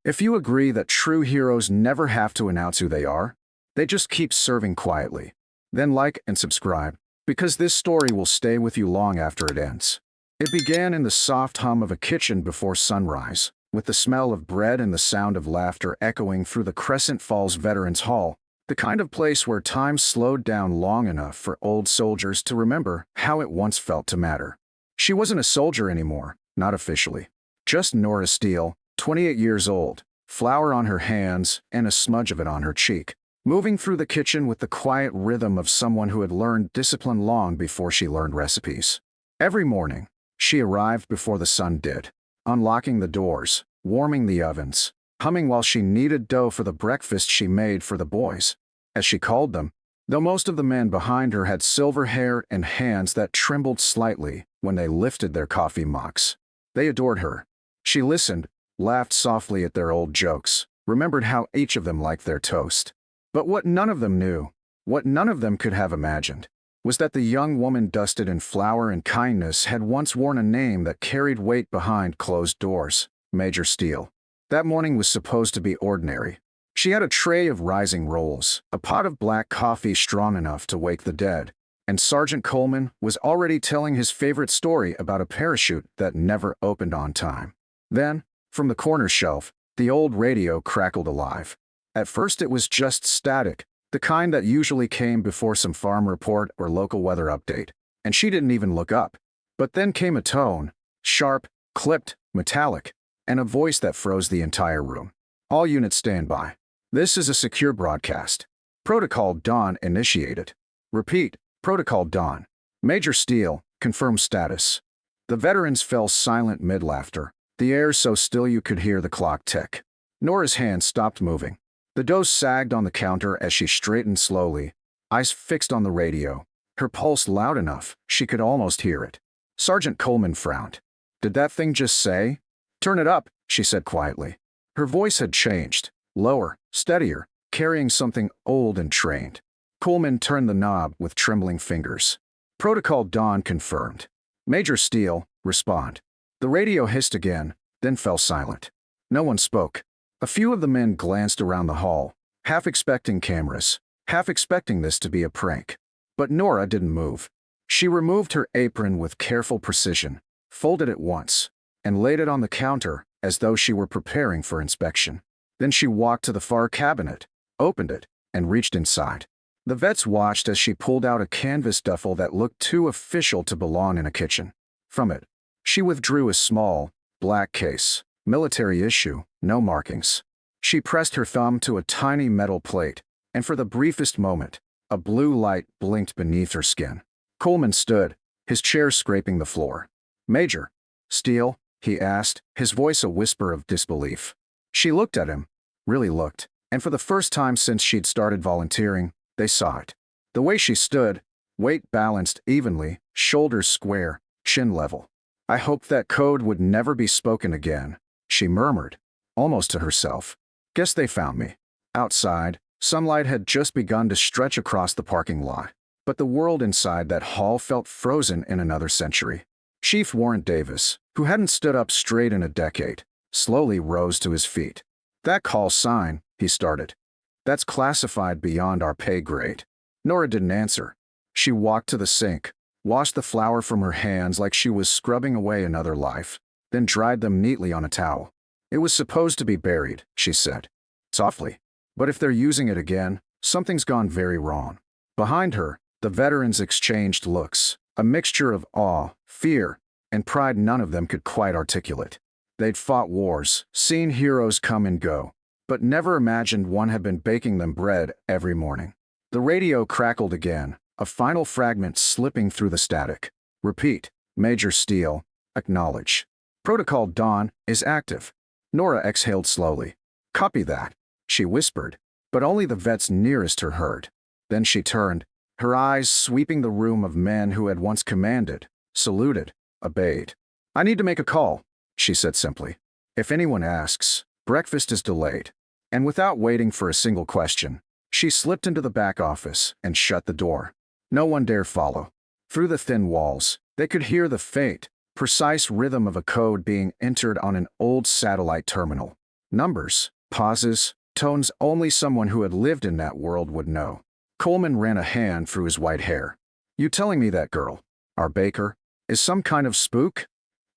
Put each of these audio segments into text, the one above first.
If you agree that true heroes never have to announce who they are, they just keep serving quietly, then like and subscribe, because this story will stay with you long after it ends. It began in the soft hum of a kitchen before sunrise, with the smell of bread and the sound of laughter echoing through the Crescent Falls Veterans Hall, the kind of place where time slowed down long enough for old soldiers to remember how it once felt to matter. She wasn't a soldier anymore, not officially. Just Nora Steele, 28 years old, flour on her hands and a smudge of it on her cheek, moving through the kitchen with the quiet rhythm of someone who had learned discipline long before she learned recipes. Every morning, she arrived before the sun did, unlocking the doors, warming the ovens, humming while she kneaded dough for the breakfast she made for the boys, as she called them, though most of the men behind her had silver hair and hands that trembled slightly when they lifted their coffee mugs. They adored her. She listened, laughed softly at their old jokes, remembered how each of them liked their toast. But what none of them knew, what none of them could have imagined, was that the young woman dusted in flour and kindness had once worn a name that carried weight behind closed doors: Major Steele. That morning was supposed to be ordinary. She had a tray of rising rolls, a pot of black coffee strong enough to wake the dead, and Sergeant Coleman was already telling his favorite story about a parachute that never opened on time. Then, from the corner shelf, the old radio crackled alive. At first it was just static, the kind that usually came before some farm report or local weather update, and she didn't even look up. But then came a tone, sharp, clipped, metallic, and a voice that froze the entire room. All units stand by. This is a secure broadcast. Protocol Dawn initiated. Repeat, Protocol Dawn. Major Steele, confirm status. The veterans fell silent mid-laughter, the air so still you could hear the clock tick. Nora's hand stopped moving. The dough sagged on the counter as she straightened slowly, eyes fixed on the radio, her pulse loud enough she could almost hear it. Sergeant Coleman frowned. Did that thing just say? Turn it up, she said quietly. Her voice had changed, lower, steadier, carrying something old and trained. Coleman turned the knob with trembling fingers. Protocol Dawn confirmed. Major Steele, respond. The radio hissed again, then fell silent. No one spoke. A few of the men glanced around the hall, half expecting cameras, half expecting this to be a prank. But Nora didn't move. She removed her apron with careful precision, folded it once, and laid it on the counter as though she were preparing for inspection. Then she walked to the far cabinet, opened it, and reached inside. The vets watched as she pulled out a canvas duffel that looked too official to belong in a kitchen. From it, she withdrew a small, black case. Military issue, no markings. She pressed her thumb to a tiny metal plate, and for the briefest moment, a blue light blinked beneath her skin. Coleman stood, his chair scraping the floor. Major Steele, he asked, his voice a whisper of disbelief. She looked at him, really looked, and for the first time since she'd started volunteering, they saw it. The way she stood, weight balanced evenly, shoulders square, chin level. I hoped that code would never be spoken again, she murmured, almost to herself. Guess they found me. Outside, sunlight had just begun to stretch across the parking lot, but the world inside that hall felt frozen in another century. Chief Warrant Davis, who hadn't stood up straight in a decade, slowly rose to his feet. That call sign, he started. That's classified beyond our pay grade. Nora didn't answer. She walked to the sink, washed the flour from her hands like she was scrubbing away another life, then dried them neatly on a towel. It was supposed to be buried, she said, softly. But if they're using it again, something's gone very wrong. Behind her, the veterans exchanged looks, a mixture of awe, fear, and pride none of them could quite articulate. They'd fought wars, seen heroes come and go, but never imagined one had been baking them bread every morning. The radio crackled again, a final fragment slipping through the static. Repeat, Major Steele, acknowledge. Protocol Dawn is active. Nora exhaled slowly. Copy that, she whispered, but only the vets nearest her heard. Then she turned, her eyes sweeping the room of men who had once commanded, saluted, obeyed. I need to make a call, she said simply. If anyone asks, breakfast is delayed. And without waiting for a single question, she slipped into the back office and shut the door. No one dared follow. Through the thin walls, they could hear the faint, precise rhythm of a code being entered on an old satellite terminal. Numbers, pauses, tones only someone who had lived in that world would know. Coleman ran a hand through his white hair. You telling me that girl, our baker, is some kind of spook?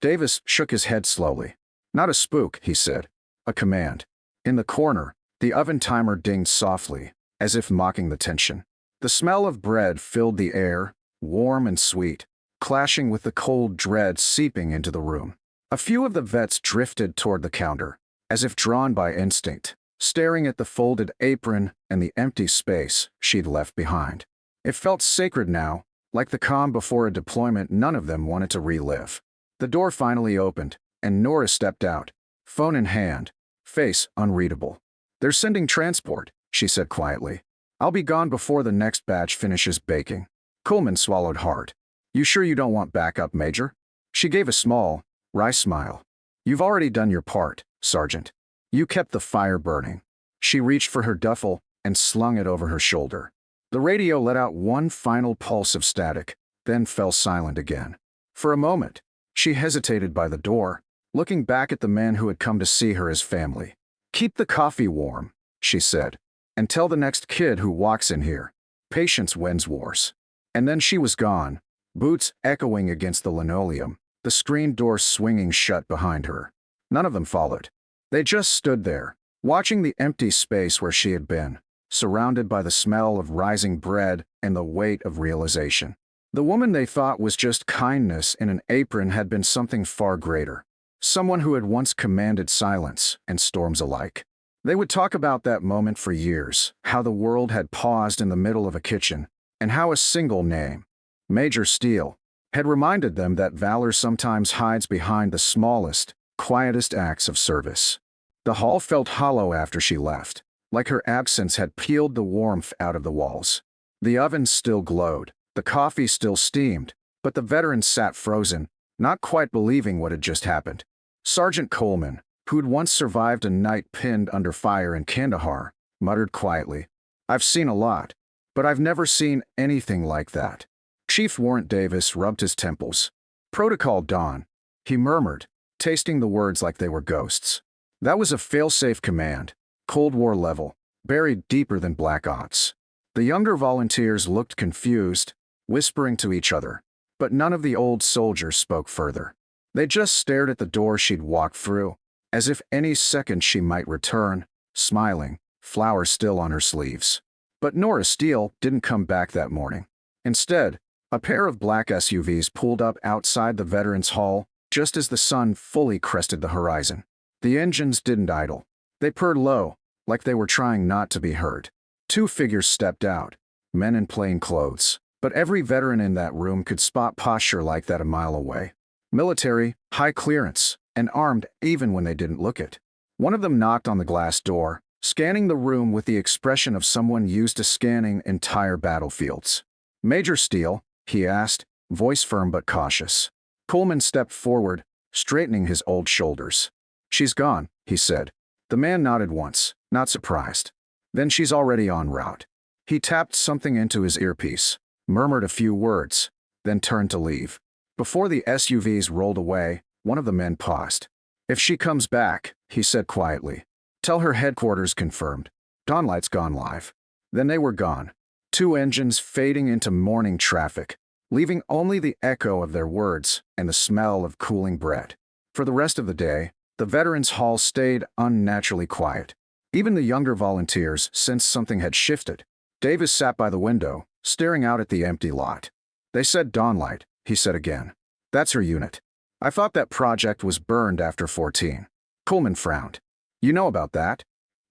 Davis shook his head slowly. Not a spook, he said. A command. In the corner, the oven timer dinged softly, as if mocking the tension. The smell of bread filled the air, warm and sweet, clashing with the cold dread seeping into the room. A few of the vets drifted toward the counter, as if drawn by instinct, staring at the folded apron and the empty space she'd left behind. It felt sacred now, like the calm before a deployment none of them wanted to relive. The door finally opened, and Nora stepped out, phone in hand, face unreadable. They're sending transport, she said quietly. I'll be gone before the next batch finishes baking. Coleman swallowed hard. You sure you don't want backup, Major? She gave a small, wry smile. You've already done your part, Sergeant. You kept the fire burning. She reached for her duffel and slung it over her shoulder. The radio let out one final pulse of static, then fell silent again. For a moment, she hesitated by the door, looking back at the man who had come to see her as family. Keep the coffee warm, she said, and tell the next kid who walks in here. Patience wins wars. And then she was gone, boots echoing against the linoleum, the screen door swinging shut behind her. None of them followed. They just stood there, watching the empty space where she had been, surrounded by the smell of rising bread and the weight of realization. The woman they thought was just kindness in an apron had been something far greater. Someone who had once commanded silence and storms alike. They would talk about that moment for years, how the world had paused in the middle of a kitchen, and how a single name, Major Steele, had reminded them that valor sometimes hides behind the smallest, quietest acts of service. The hall felt hollow after she left, like her absence had peeled the warmth out of the walls. The oven still glowed, the coffee still steamed, but the veterans sat frozen, not quite believing what had just happened. Sergeant Coleman, who'd once survived a night pinned under fire in Kandahar, muttered quietly, I've seen a lot, but I've never seen anything like that. Chief Warrant Davis rubbed his temples. Protocol Dawn, he murmured, tasting the words like they were ghosts. That was a fail-safe command, Cold War level, buried deeper than Black Ops. The younger volunteers looked confused, whispering to each other, but none of the old soldiers spoke further. They just stared at the door she'd walked through, as if any second she might return, smiling, flowers still on her sleeves. But Nora Steele didn't come back that morning. Instead, a pair of black SUVs pulled up outside the Veterans Hall just as the sun fully crested the horizon. The engines didn't idle. They purred low, like they were trying not to be heard. Two figures stepped out, men in plain clothes, but every veteran in that room could spot posture like that a mile away. Military, high clearance, and armed even when they didn't look it. One of them knocked on the glass door, scanning the room with the expression of someone used to scanning entire battlefields. Major Steele, he asked, voice firm but cautious. Coleman stepped forward, straightening his old shoulders. She's gone, he said. The man nodded once, not surprised. Then she's already en route. He tapped something into his earpiece, murmured a few words, then turned to leave. Before the SUVs rolled away, one of the men paused. If she comes back, he said quietly, tell her headquarters confirmed. Dawnlight's gone live. Then they were gone. Two engines fading into morning traffic, leaving only the echo of their words and the smell of cooling bread. For the rest of the day, the Veterans Hall stayed unnaturally quiet. Even the younger volunteers sensed something had shifted. Davis sat by the window, staring out at the empty lot. They said Dawnlight, he said again. That's her unit. I thought that project was burned after 14. Coleman frowned. You know about that?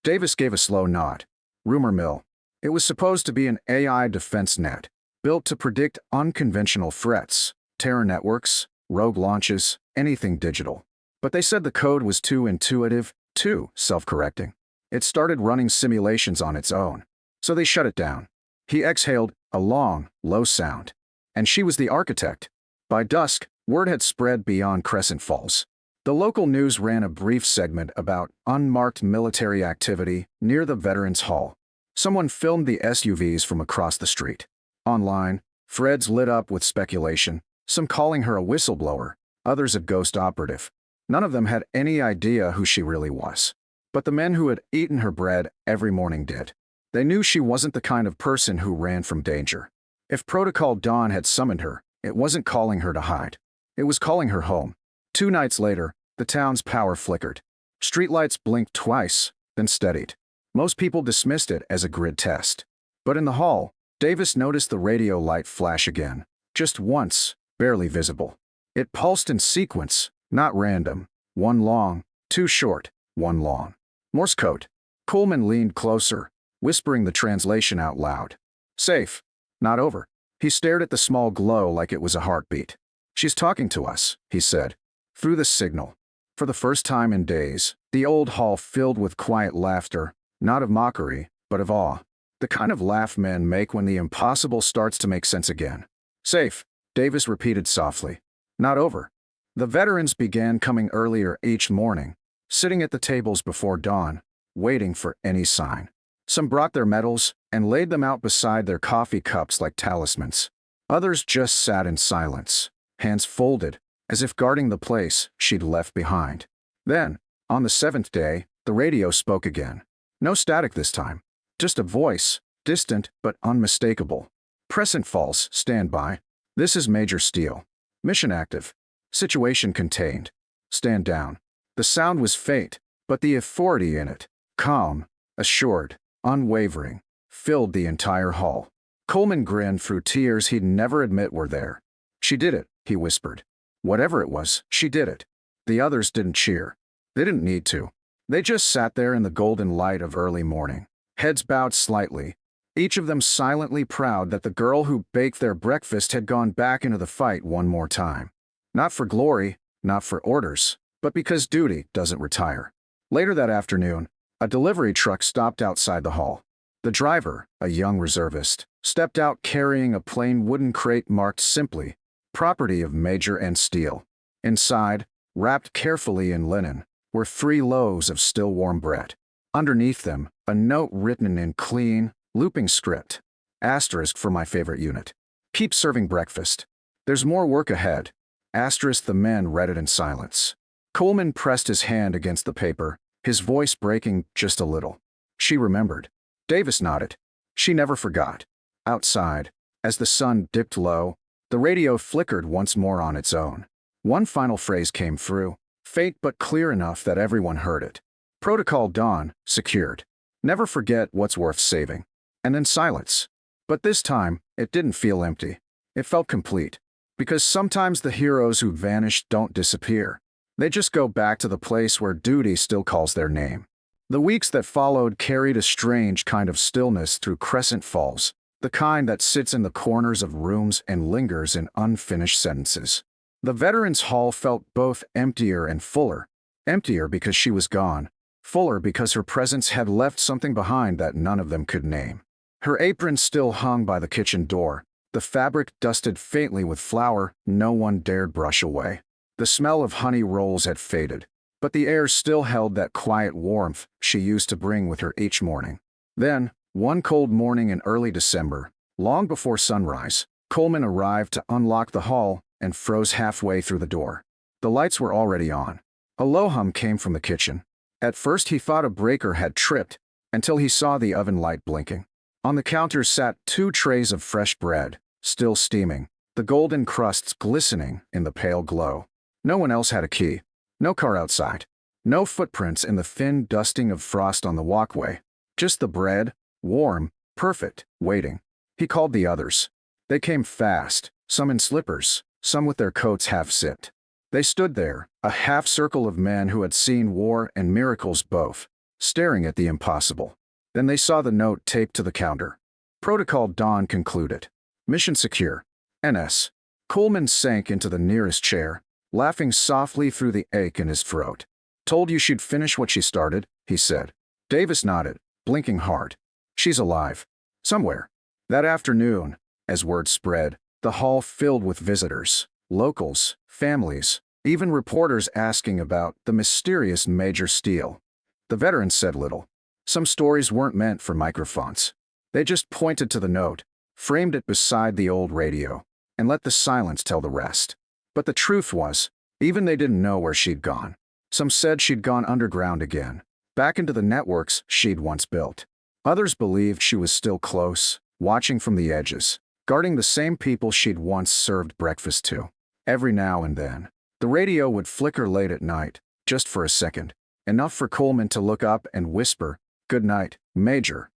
Davis gave a slow nod. Rumor mill. It was supposed to be an AI defense net, built to predict unconventional threats, terror networks, rogue launches, anything digital. But they said the code was too intuitive, too self-correcting. It started running simulations on its own. So they shut it down. He exhaled, a long, low sound. And she was the architect. By dusk, word had spread beyond Crescent Falls. The local news ran a brief segment about unmarked military activity near the Veterans Hall. Someone filmed the SUVs from across the street. Online, threads lit up with speculation, some calling her a whistleblower, others a ghost operative. None of them had any idea who she really was. but the men who had eaten her bread every morning did. They knew she wasn't the kind of person who ran from danger. If Protocol Dawn had summoned her, it wasn't calling her to hide. It was calling her home. 2 nights later, the town's power flickered. Streetlights blinked twice, then steadied. Most people dismissed it as a grid test. But in the hall, Davis noticed the radio light flash again. Just once, barely visible. It pulsed in sequence, not random. 1 long, 2 short, 1 long. Morse code. Coleman leaned closer, whispering the translation out loud. Safe. Not over. He stared at the small glow like it was a heartbeat. She's talking to us, he said. Through the signal. For the first time in days, the old hall filled with quiet laughter, not of mockery, but of awe. The kind of laugh men make when the impossible starts to make sense again. Safe, Davis repeated softly. Not over. The veterans began coming earlier each morning, sitting at the tables before dawn, waiting for any sign. Some brought their medals and laid them out beside their coffee cups like talismans. Others just sat in silence, hands folded, as if guarding the place she'd left behind. Then, on the 7th day, the radio spoke again. No static this time. Just a voice, distant but unmistakable. Crescent Falls, stand by. This is Major Steele. Mission active. Situation contained. Stand down. The sound was faint, but the authority in it, calm, assured, unwavering, filled the entire hall. Coleman grinned through tears he'd never admit were there. She did it, he whispered. Whatever it was, she did it. The others didn't cheer. They didn't need to. They just sat there in the golden light of early morning, heads bowed slightly, each of them silently proud that the girl who baked their breakfast had gone back into the fight one more time. Not for glory, not for orders, but because duty doesn't retire. Later that afternoon, a delivery truck stopped outside the hall. The driver, a young reservist, stepped out carrying a plain wooden crate marked simply, property of Major and Steele. Inside, wrapped carefully in linen, were 3 loaves of still warm bread. Underneath them, a note written in clean, looping script. Asterisk for my favorite unit. Keep serving breakfast. There's more work ahead. Asterisk the men read it in silence. Coleman pressed his hand against the paper, his voice breaking just a little. She remembered. Davis nodded. She never forgot. Outside, as the sun dipped low, the radio flickered once more on its own. One final phrase came through, faint but clear enough that everyone heard it. Protocol Dawn, secured. Never forget what's worth saving. And then silence. But this time, it didn't feel empty. It felt complete. Because sometimes the heroes who vanished don't disappear. They just go back to the place where duty still calls their name. The weeks that followed carried a strange kind of stillness through Crescent Falls, the kind that sits in the corners of rooms and lingers in unfinished sentences. The Veterans Hall felt both emptier and fuller. Emptier because she was gone, fuller because her presence had left something behind that none of them could name. Her apron still hung by the kitchen door, the fabric dusted faintly with flour no one dared brush away. The smell of honey rolls had faded, but the air still held that quiet warmth she used to bring with her each morning. Then, one cold morning in early December, long before sunrise, Coleman arrived to unlock the hall and froze halfway through the door. The lights were already on. A low hum came from the kitchen. At first he thought a breaker had tripped, until he saw the oven light blinking. On the counter sat 2 trays of fresh bread, still steaming, the golden crusts glistening in the pale glow. No one else had a key. No car outside. No footprints in the thin dusting of frost on the walkway. Just the bread, warm, perfect, waiting. He called the others. They came fast, some in slippers, some with their coats half-zipped. They stood there, a half-circle of men who had seen war and miracles both, staring at the impossible. Then they saw the note taped to the counter. Protocol Dawn concluded. Mission secure. NS. Coleman sank into the nearest chair, laughing softly through the ache in his throat. Told you she'd finish what she started, he said. Davis nodded, blinking hard. She's alive. Somewhere. That afternoon, as word spread, the hall filled with visitors, locals, families, even reporters asking about the mysterious Major Steele. The veterans said little. Some stories weren't meant for microphones. They just pointed to the note, framed it beside the old radio, and let the silence tell the rest. But the truth was, even they didn't know where she'd gone. Some said she'd gone underground again. back into the networks she'd once built. Others believed she was still close, watching from the edges, guarding the same people she'd once served breakfast to. Every now and then, the radio would flicker late at night, just for a second, enough for Coleman to look up and whisper, "Good night, Major."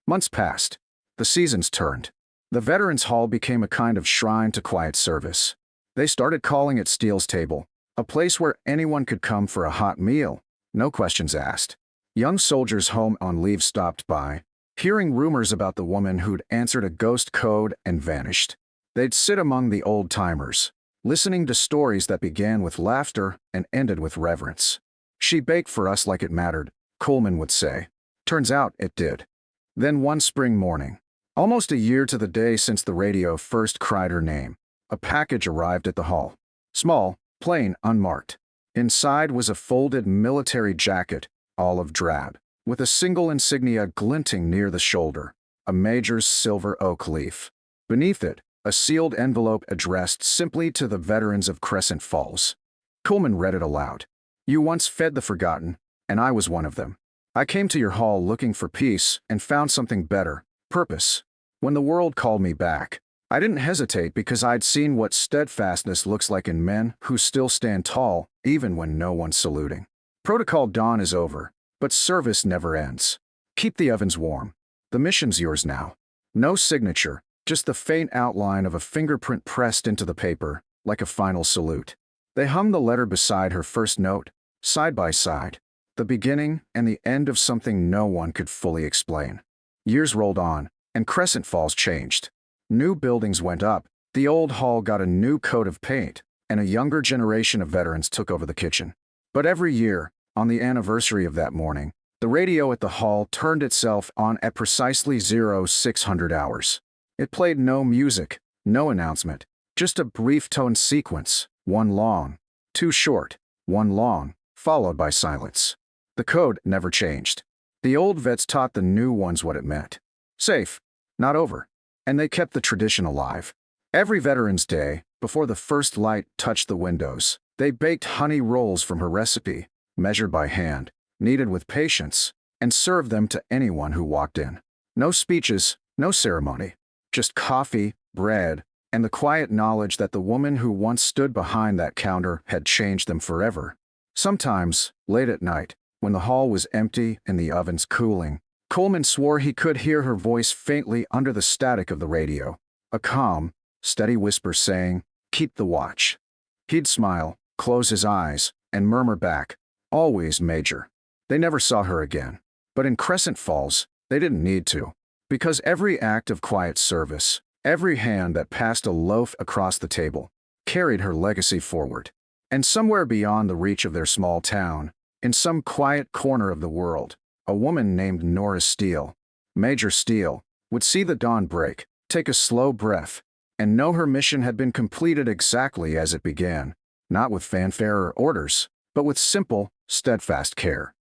Months passed. The seasons turned. The Veterans Hall became a kind of shrine to quiet service. They started calling it Steele's Table, a place where anyone could come for a hot meal, no questions asked. Young soldiers home on leave stopped by, hearing rumors about the woman who'd answered a ghost code and vanished. They'd sit among the old-timers, listening to stories that began with laughter and ended with reverence. "She baked for us like it mattered," Coleman would say. Turns out it did. Then one spring morning, almost a year to the day since the radio first cried her name, a package arrived at the hall. Small, plain, unmarked. Inside was a folded military jacket, olive drab, with a single insignia glinting near the shoulder, a major's silver oak leaf. Beneath it, a sealed envelope addressed simply to the veterans of Crescent Falls. Coleman read it aloud. "You once fed the forgotten, and I was one of them. I came to your hall looking for peace and found something better, purpose. When the world called me back, I didn't hesitate because I'd seen what steadfastness looks like in men who still stand tall even when no one's saluting. Protocol dawn is over, but service never ends. Keep the ovens warm. The mission's yours now." No signature, just the faint outline of a fingerprint pressed into the paper, like a final salute. They hung the letter beside her first note, side by side, the beginning and the end of something no one could fully explain. Years rolled on, and Crescent Falls changed. New buildings went up, the old hall got a new coat of paint, and a younger generation of veterans took over the kitchen. But every year, on the anniversary of that morning, the radio at the hall turned itself on at precisely 0600 hours. It played no music, no announcement, just a brief tone sequence, one long, two short, one long, followed by silence. The code never changed. The old vets taught the new ones what it meant. Safe, not over. And they kept the tradition alive. Every Veterans Day, before the first light touched the windows, they baked honey rolls from her recipe, measured by hand, kneaded with patience, and served them to anyone who walked in. No speeches, no ceremony, just coffee, bread, and the quiet knowledge that the woman who once stood behind that counter had changed them forever. Sometimes, late at night, when the hall was empty and the ovens cooling, Coleman swore he could hear her voice faintly under the static of the radio, a calm, steady whisper saying, "Keep the watch." He'd smile, close his eyes, and murmur back, "Always, Major." They never saw her again. But in Crescent Falls, they didn't need to, because every act of quiet service, every hand that passed a loaf across the table, carried her legacy forward. And somewhere beyond the reach of their small town, in some quiet corner of the world, a woman named Nora Steele, Major Steele, would see the dawn break, take a slow breath, and know her mission had been completed exactly as it began, not with fanfare or orders, but with simple, steadfast care.